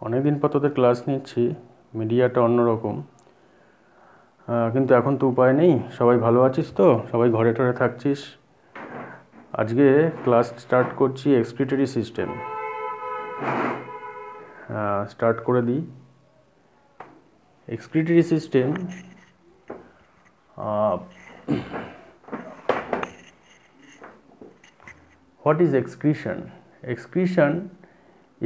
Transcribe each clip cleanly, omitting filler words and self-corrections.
অনেক দিন পর তোদের ক্লাস নিচ্ছি, মিডিয়াটা অন্যরকম, কিন্তু এখন তো উপায় নেই। সবাই ভালো আছিস তো? সবাই ঘরে টরে থাকছিস? আজকে ক্লাস স্টার্ট করছি এক্সক্রিটরি সিস্টেম। স্টার্ট করে দিই। Excretory system what is excretion? Excretion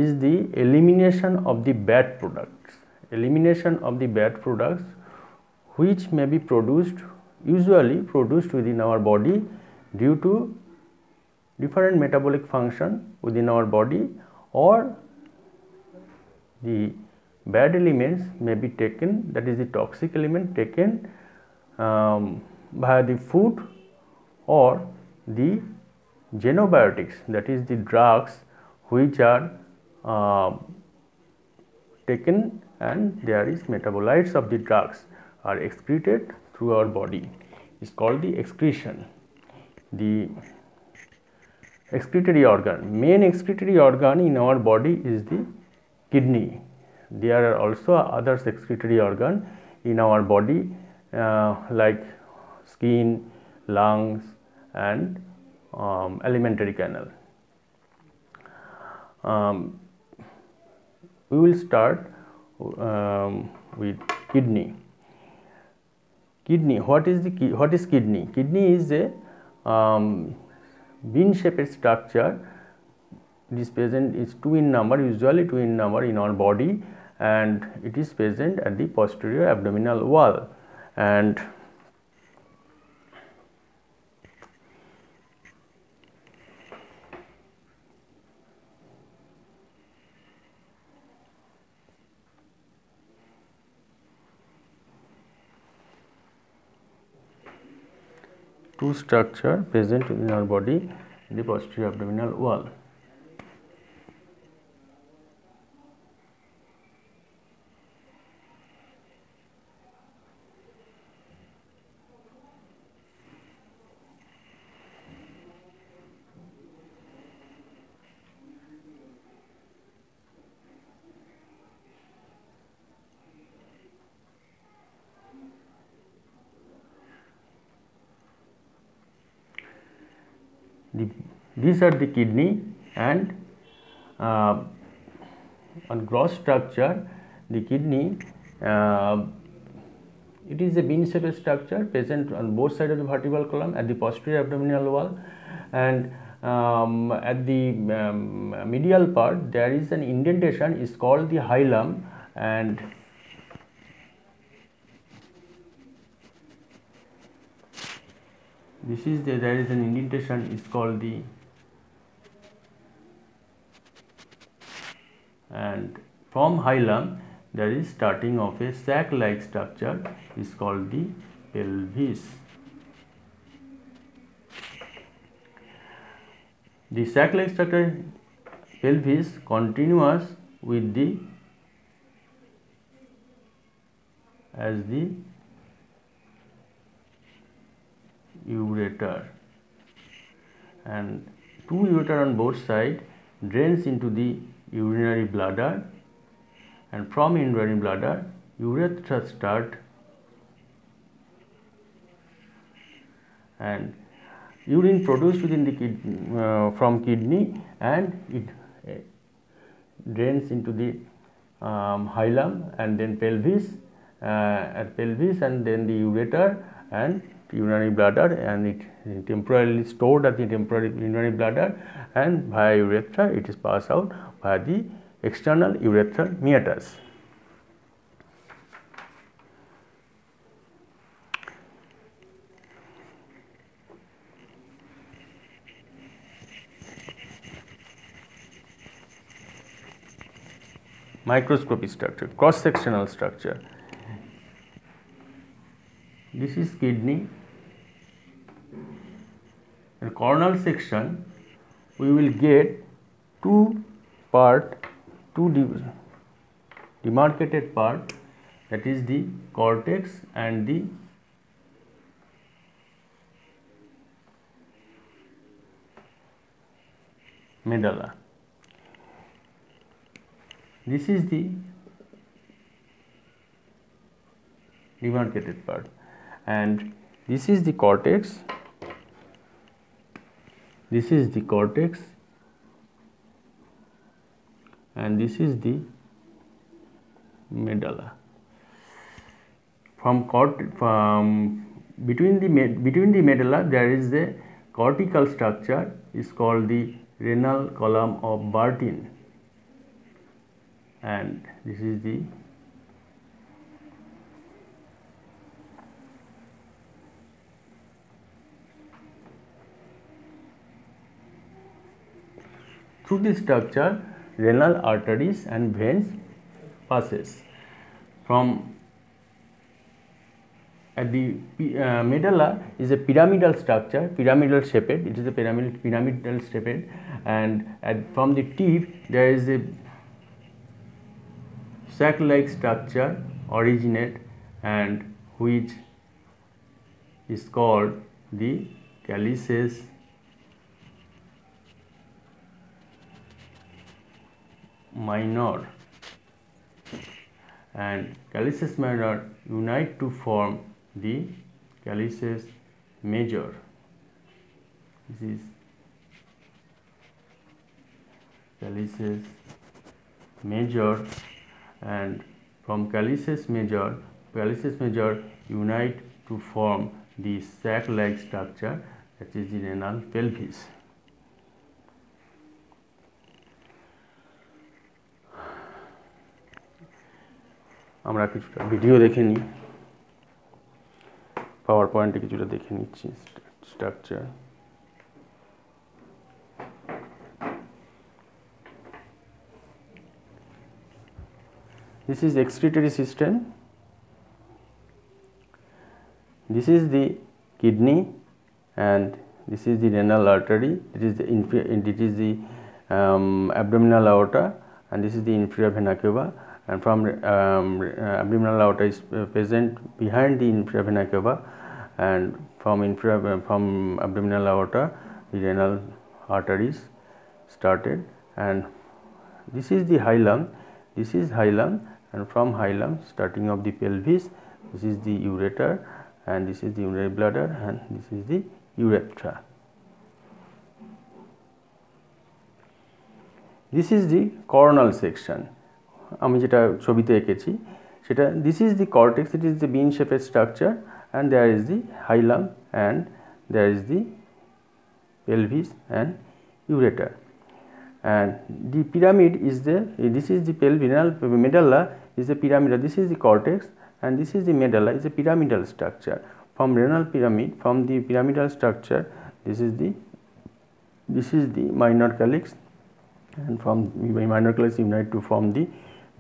is the elimination of the bad products. Elimination of the bad products which may be produced, usually produced within our body due to different metabolic function within our body, or the bad elements may be taken, that is the toxic element taken via the food, or the xenobiotics, that is the drugs which are taken, and there is metabolites of the drugs are excreted through our body. It's called the excretion. The excretory organ, main excretory organ in our body is the kidney. There are also other excretory organ in our body like skin, lungs, and alimentary canal. We will start with kidney. Kidney. What is kidney? Kidney is a bean-shaped structure. It is present, is 2 in number, usually 2 in number in our body, and it is present at the posterior abdominal wall. And two structure present in our body in the posterior abdominal wall. These are the kidney, and on gross structure, the kidney, it is a bean-shaped structure present on both sides of the vertebral column at the posterior abdominal wall, and at the medial part there is an indentation, is called the hilum, and this is there is an indentation, is called the, and from hilum there is starting of a sac-like structure, is called the pelvis. The sac-like structure pelvis continuous with the as the ureter, and two ureter on both sides drains into the urinary bladder, and from urinary bladder urethra start, and urine produced within the from kidney, and it drains into the hilum, and then pelvis, at pelvis, and then the ureter and urinary bladder, and it temporarily stored at the temporary urinary bladder, and via urethra it is passed out via the external urethral meatus. Microscopic structure, cross-sectional structure. This is kidney. In coronal section we will get two demarcated part, that is the cortex and the medulla. This is the demarcated part, and this is the cortex. This is the cortex, and this is the medulla. Between the medulla there is a cortical structure, is called the renal column of Bartin, and this is the through this structure renal arteries and veins passes. From at the medulla is a pyramidal structure, pyramidal shaped. It is a pyramidal shaped, and from the tip there is a sac-like structure originate, and which is called the calyces minor, and calyces minor unite to form the calyces major. This is calyces major, and from calyces major unite to form the sac-like structure, that is the renal pelvis. আমরা কিছুটা video দেখে নিই, পাওয়ার পয়েন্টে কিছুটা দেখে নিচ্ছি structure. This is excretory system. This is the kidney, and this is the renal artery. It is the abdominal aorta, and this is the inferior vena cava. And from abdominal aorta is present behind the inferior vena cava, and from abdominal aorta the renal arteries started, and this is the hilum. This is hilum, and from hilum, starting of the pelvis, this is the ureter, and this is the urinary bladder, and this is the urethra. This is the coronal section. আমি যেটা ছবিতে এঁকেছি সেটা, this is the cortex. It is the bean shaped structure, and there is the hilum, and there is the pelvis and ureter, and the pyramid is there. This is the renal medulla is the pyramid. This is the cortex, and this is the medulla is a pyramidal structure. From renal pyramid, from the pyramidal structure, this is the minor calyx, and from minor calyx unite to form the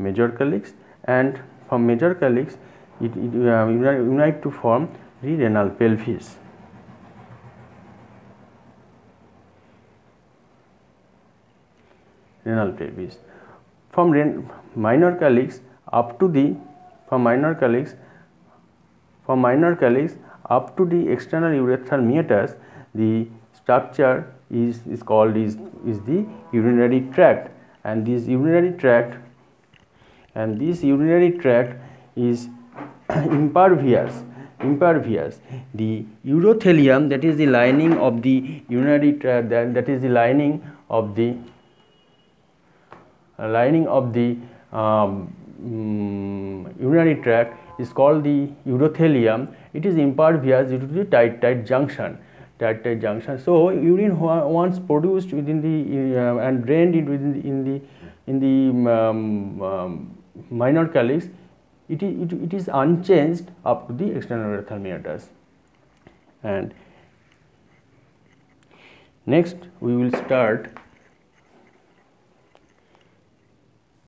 major calyx, and from major calyx it unite to form the renal pelvis. Renal pelvis. From minor calyx up to the up to the external urethral meatus, the structure is called the urinary tract, and this urinary tract is impervious. The urothelium, that is the lining of the urinary tract, that is the lining of the urinary tract is called the urothelium. It is impervious due to the tight junction. So urine once produced within the and drained in the minor calyx, it is unchanged up to the external urethral meatus. And next we will start